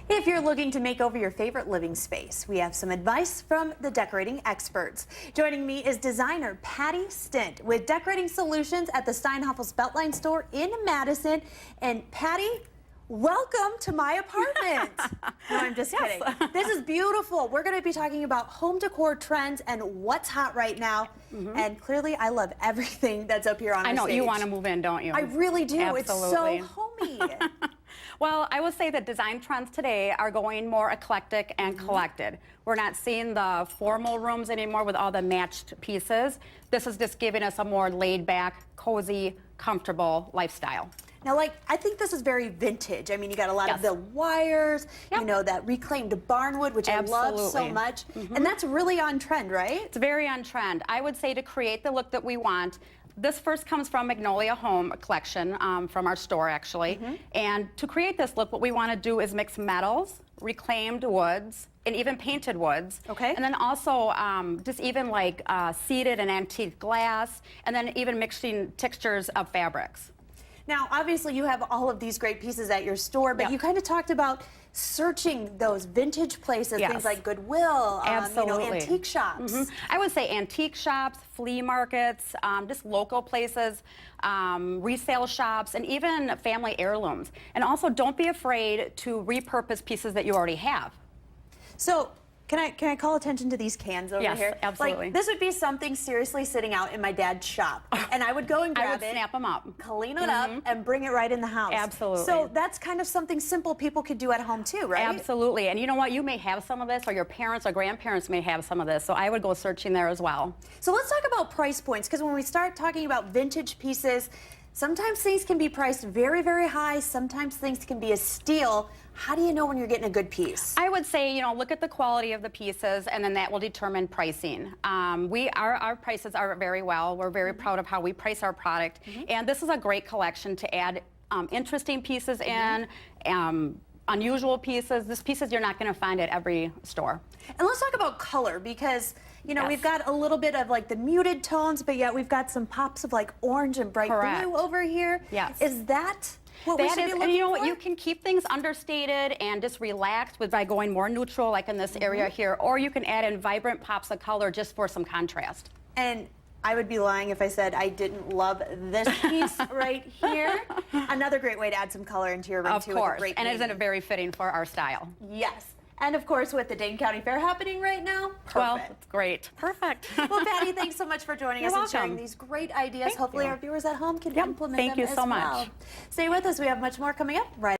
If you're looking to make over your favorite living space, we have some advice from the decorating experts. Joining me is designer Patti Stindt with decorating solutions at the Steinhafels Beltline store in Madison. And Patti, welcome to my apartment. No, I'm just kidding. This is beautiful. We're going to be talking about home decor trends and what's hot right now. And clearly, I love everything that's up here on the stage. I know, you want to move in, don't you? I really do. Absolutely. It's so homey. Well, I would say that design trends today are going more eclectic and collected. We're not seeing the formal rooms anymore with all the matched pieces. This is just giving us a more laid-back, cozy, comfortable lifestyle. Now, I think this is very vintage. I mean, you got a lot of the wires, you know, that reclaimed barnwood, which I love so much. And that's really on trend, right? It's very on trend. I would say to create the look that we want, this first comes from Magnolia Home collection from our store, actually. And to create this look, what we want to do is mix metals, reclaimed woods, and even painted woods. Okay. And then also just even like seated and antique glass, and then even mixing textures of fabrics. Now, obviously, you have all of these great pieces at your store, but you kind of talked about searching those vintage places, things like Goodwill, you know, antique shops. I would say antique shops, flea markets, just local places, resale shops, and even family heirlooms. And also, don't be afraid to repurpose pieces that you already have. So, can I call attention to these cans over here? Yes, absolutely. Like, this would be something seriously sitting out in my dad's shop. And I would go and grab it. Snap them up. Clean it up and bring it right in the house. Absolutely. So that's kind of something simple people could do at home too, right? Absolutely. And you know what? You may have some of this, or your parents or grandparents may have some of this. So I would go searching there as well. So let's talk about price points, because when we start talking about vintage pieces, sometimes things can be priced very, very high. Sometimes things can be a steal. How do you know when you're getting a good piece? I would say, you know, look at the quality of the pieces, and then that will determine pricing. Our prices are very well. We're very proud of how we price our product. And this is a great collection to add interesting pieces in, unusual pieces. These pieces you're not going to find at every store. And let's talk about color, because you know, we've got a little bit of like the muted tones, but yet we've got some pops of like orange and bright blue over here. Yes. Is that what we should be looking for? And you know what, you can keep things understated and just relax by going more neutral, like in this area here, or you can add in vibrant pops of color just for some contrast. And I would be lying if I said I didn't love this piece right here. Another great way to add some color into your room too. Of course, and isn't it very fitting for our style? Yes. And of course, with the Dane County Fair happening right now, perfect. Well, it's great. Perfect. Well, Patti, thanks so much for joining us and sharing these great ideas. Hopefully our viewers at home can implement them as well. Thank you so much. Stay with us. We have much more coming up right